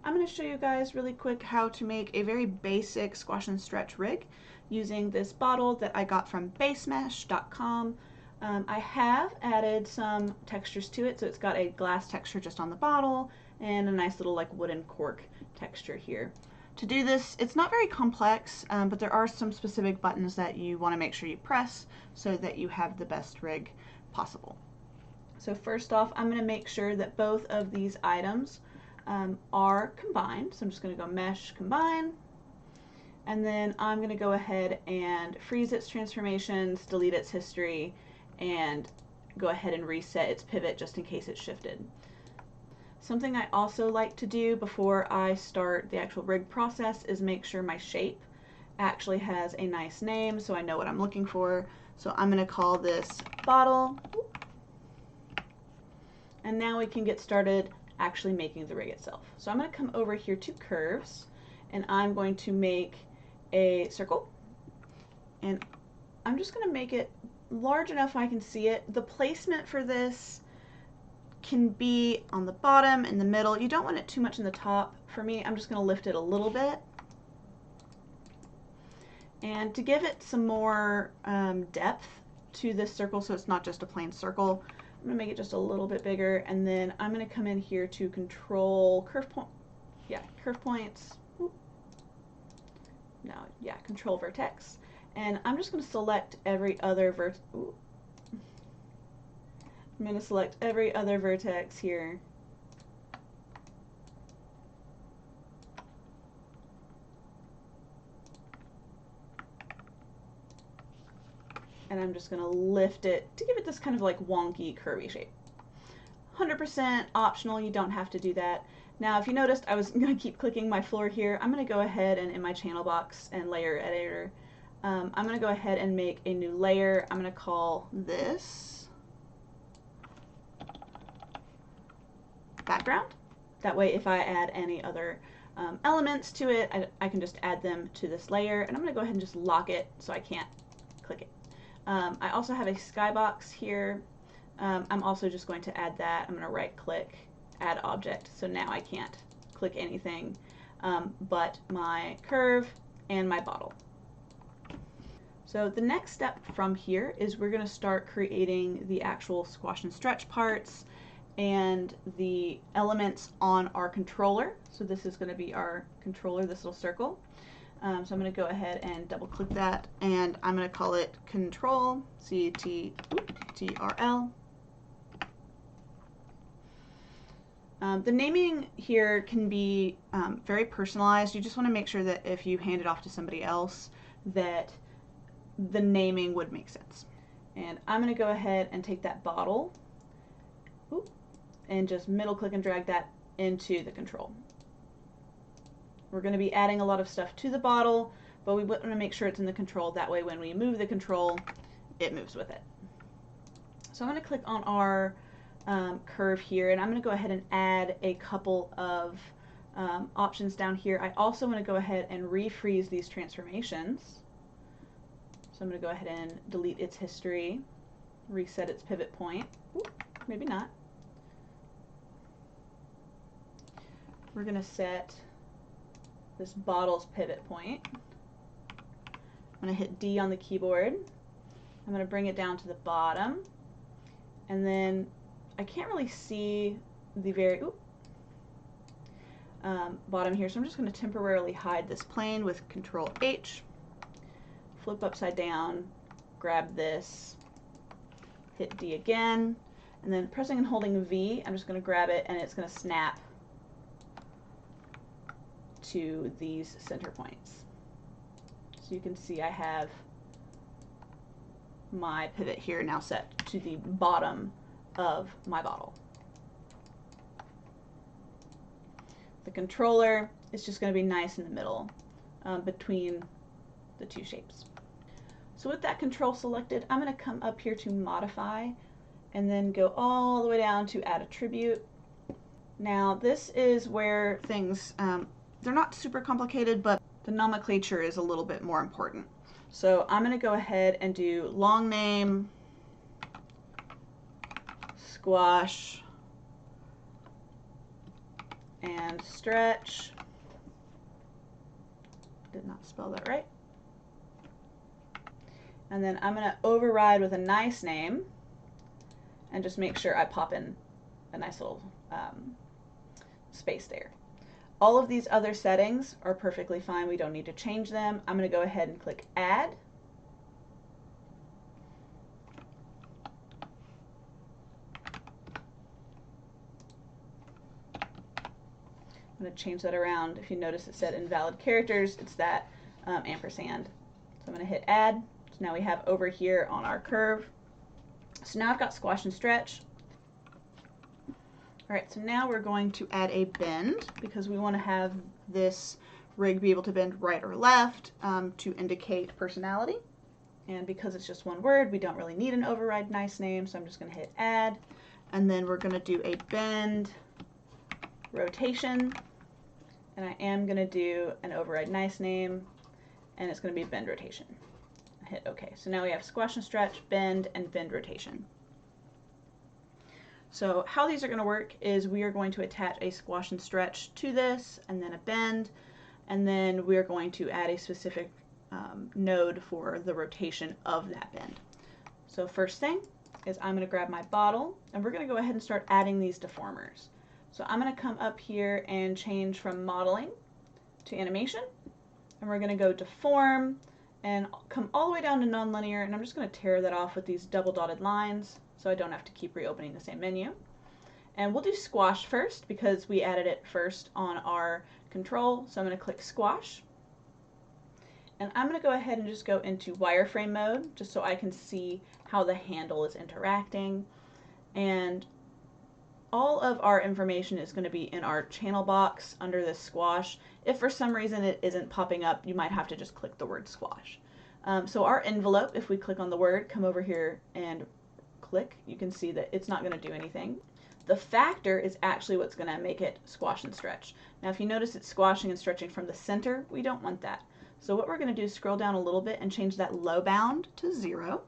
I'm going to show you guys really quick how to make a very basic squash and stretch rig using this bottle that I got from basemesh.com. I have added some textures to it, so it's got a glass texture just on the bottle and a nice little like wooden cork texture here. To do this, it's not very complex, but there are some specific buttons that you want to make sure you press so that you have the best rig possible. So first off, I'm going to make sure that both of these items are combined. So I'm just going to go mesh combine, and then I'm going to go ahead and freeze its transformations, delete its history, and go ahead and reset its pivot just in case it's shifted. Something I also like to do before I start the actual rig process is make sure my shape actually has a nice name so I know what I'm looking for. So I'm going to call this bottle, and now we can get started actually making the rig itself. So I'm going to come over here to curves, and I'm going to make a circle, and I'm just going to make it large enough I can see it. The placement for this can be on the bottom, in the middle. You don't want it too much in the top. For me, I'm just going to lift it a little bit. And to give it some more depth to this circle so it's not just a plain circle, I'm going to make it just a little bit bigger, and then I'm going to come in here to control curve points. Control vertex. And I'm just going to select every other I'm going to select every other vertex here. And I'm just going to lift it to give it this kind of like wonky curvy shape. 100% optional, you don't have to do that. Now if you noticed, I was going to keep clicking my floor here. I'm going to go ahead and in my channel box and layer editor, I'm going to go ahead and make a new layer. I'm going to call this background. That way if I add any other elements to it, I can just add them to this layer, and I'm going to go ahead and just lock it so I can't click it. I also have a skybox here. I'm also just going to add that. I'm going to right click, add object, so now I can't click anything but my curve and my bottle. So the next step from here is we're going to start creating the actual squash and stretch parts and the elements on our controller. So this is going to be our controller, this little circle. So I'm going to go ahead and double click that, and I'm going to call it control, CTRL. The naming here can be very personalized. You just want to make sure that if you hand it off to somebody else that the naming would make sense. And I'm going to go ahead and take that bottle and just middle click and drag that into the control. We're going to be adding a lot of stuff to the bottle, but we want to make sure it's in the control. That way when we move the control, it moves with it. So I'm going to click on our curve here, and I'm going to go ahead and add a couple of options down here. I also want to go ahead and refreeze these transformations. So I'm going to go ahead and delete its history, reset its pivot point. Ooh, maybe not. We're going to set this bottle's pivot point. I'm going to hit D on the keyboard. I'm going to bring it down to the bottom, and then I can't really see the very bottom here, so I'm just going to temporarily hide this plane with Control H, flip upside down, grab this, hit D again, and then pressing and holding V, I'm just going to grab it, and it's going to snap to these center points. So you can see I have my pivot here now set to the bottom of my bottle. The controller is just going to be nice in the middle between the two shapes. So with that control selected, I'm going to come up here to modify and then go all the way down to add attribute. Now this is where things they're not super complicated, but the nomenclature is a little bit more important. So I'm going to go ahead and do long name, squash, and stretch. Did not spell that right. And then I'm going to override with a nice name and just make sure I pop in a nice little space there. All of these other settings are perfectly fine. We don't need to change them. I'm going to go ahead and click Add. I'm going to change that around. If you notice it said invalid characters, it's that ampersand. So I'm going to hit Add. So now we have over here on our curve. So now I've got squash and stretch. All right, so now we're going to add a bend because we want to have this rig be able to bend right or left to indicate personality. And because it's just one word, we don't really need an override nice name, so I'm just going to hit Add. And then we're going to do a bend rotation. And I am going to do an override nice name, and it's going to be bend rotation. Hit OK. So now we have squash and stretch, bend, and bend rotation. So how these are going to work is we are going to attach a squash and stretch to this, and then a bend, and then we are going to add a specific node for the rotation of that bend. So first thing is I'm going to grab my bottle, and we're going to go ahead and start adding these deformers. So I'm going to come up here and change from modeling to animation, and we're going to go deform and come all the way down to nonlinear, and I'm just going to tear that off with these double dotted lines so I don't have to keep reopening the same menu. And we'll do squash first because we added it first on our control. So I'm going to click squash, and I'm going to go ahead and just go into wireframe mode just so I can see how the handle is interacting. And all of our information is going to be in our channel box under this squash. If for some reason it isn't popping up, you might have to just click the word squash. So our envelope, if we click on the word, come over here and click, you can see that it's not going to do anything. The factor is actually what's going to make it squash and stretch. Now if you notice it's squashing and stretching from the center, we don't want that. So what we're going to do is scroll down a little bit and change that low bound to 0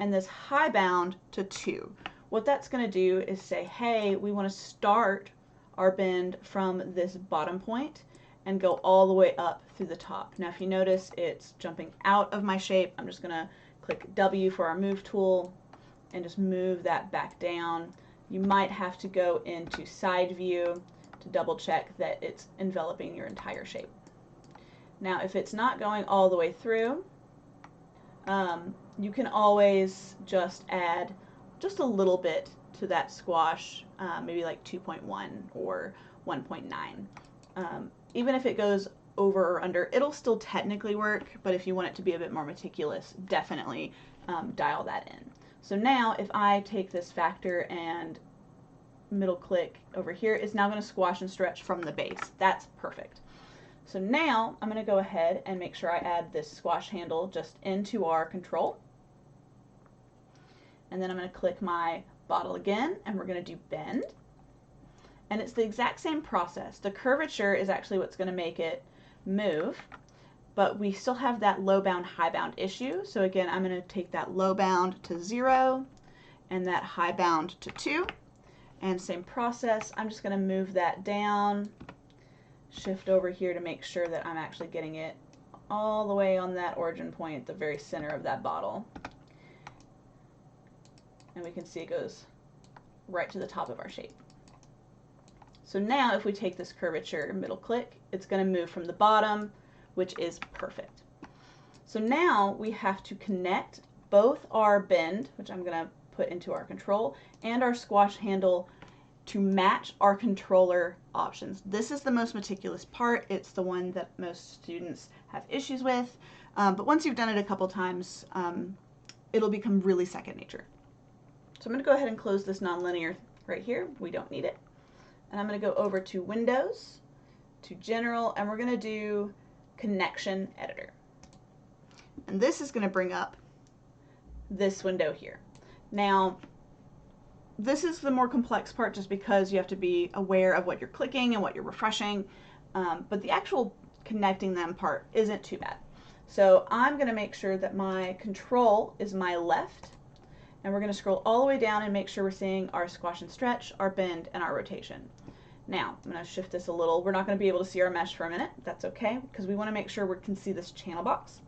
and this high bound to 2. What that's going to do is say, hey, we want to start our bend from this bottom point and go all the way up through the top. Now if you notice it's jumping out of my shape, I'm just going to click W for our move tool and just move that back down. You might have to go into side view to double check that it's enveloping your entire shape. Now if it's not going all the way through, you can always just add just a little bit to that squash, maybe like 2.1 or 1.9. Even if it goes over or under, it'll still technically work, but if you want it to be a bit more meticulous, definitely dial that in. So now if I take this factor and middle click over here, it's now going to squash and stretch from the base. That's perfect. So now I'm going to go ahead and make sure I add this squash handle just into our control. And then I'm going to click my bottle again, and we're going to do bend. And it's the exact same process. The curvature is actually what's going to make it move, but we still have that low bound, high bound issue. So again, I'm going to take that low bound to 0 and that high bound to 2. And same process, I'm just going to move that down, shift over here to make sure that I'm actually getting it all the way on that origin point at the very center of that bottle. And we can see it goes right to the top of our shape. So now if we take this curvature middle click, it's going to move from the bottom, which is perfect. So now we have to connect both our bend, which I'm going to put into our control, and our squash handle to match our controller options. This is the most meticulous part. It's the one that most students have issues with, but once you've done it a couple times, it'll become really second nature. So I'm going to go ahead and close this nonlinear right here. We don't need it. And I'm going to go over to Windows, to General, and we're going to do Connection Editor. And this is going to bring up this window here. Now, this is the more complex part just because you have to be aware of what you're clicking and what you're refreshing, but the actual connecting them part isn't too bad. So I'm going to make sure that my control is my left, and we're going to scroll all the way down and make sure we're seeing our squash and stretch, our bend, and our rotation. Now, I'm going to shift this a little. We're not going to be able to see our mesh for a minute. That's okay, because we want to make sure we can see this channel box.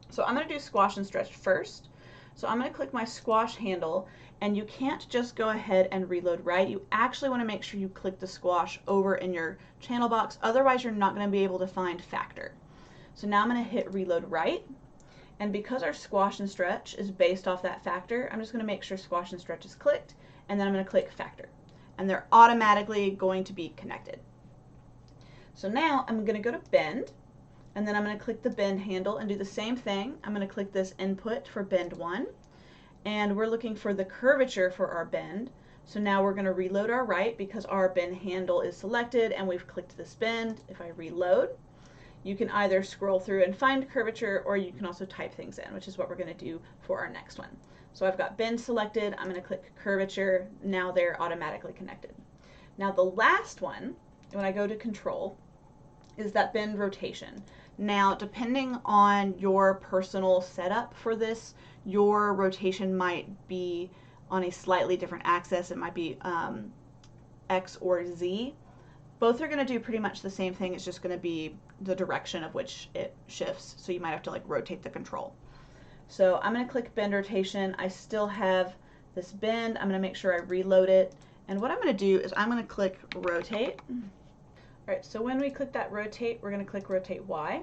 So I'm going to do squash and stretch first. So I'm going to click my squash handle, and you can't just go ahead and reload right. You actually want to make sure you click the squash over in your channel box. Otherwise, you're not going to be able to find factor. So now I'm going to hit reload right. And because our squash and stretch is based off that factor, I'm just going to make sure squash and stretch is clicked, and then I'm going to click factor. And they're automatically going to be connected. So now I'm going to go to bend, and then I'm going to click the bend handle and do the same thing. I'm going to click this input for bend 1, and we're looking for the curvature for our bend. So now we're going to reload our right because our bend handle is selected and we've clicked this bend. If I reload, you can either scroll through and find curvature, or you can also type things in, which is what we're going to do for our next one. So I've got bend selected, I'm going to click curvature, now they're automatically connected. Now the last one, when I go to control, is that bend rotation. Now depending on your personal setup for this, your rotation might be on a slightly different axis. It might be X or Z. Both are going to do pretty much the same thing, it's just going to be the direction of which it shifts, so you might have to like rotate the control. So I'm going to click bend rotation. I still have this bend. I'm going to make sure I reload it. And what I'm going to do is I'm going to click rotate. All right, so when we click that rotate, we're going to click rotate Y.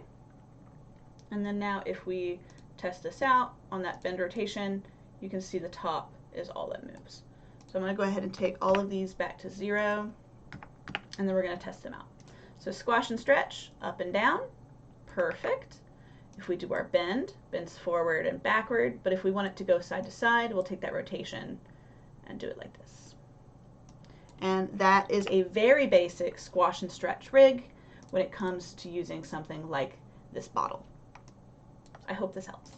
And then now if we test this out on that bend rotation, you can see the top is all that moves. So I'm going to go ahead and take all of these back to 0, and then we're going to test them out. So squash and stretch, up and down, perfect. If we do our bend, bends forward and backward, but if we want it to go side to side, we'll take that rotation and do it like this. And that is a very basic squash and stretch rig when it comes to using something like this bottle. I hope this helps.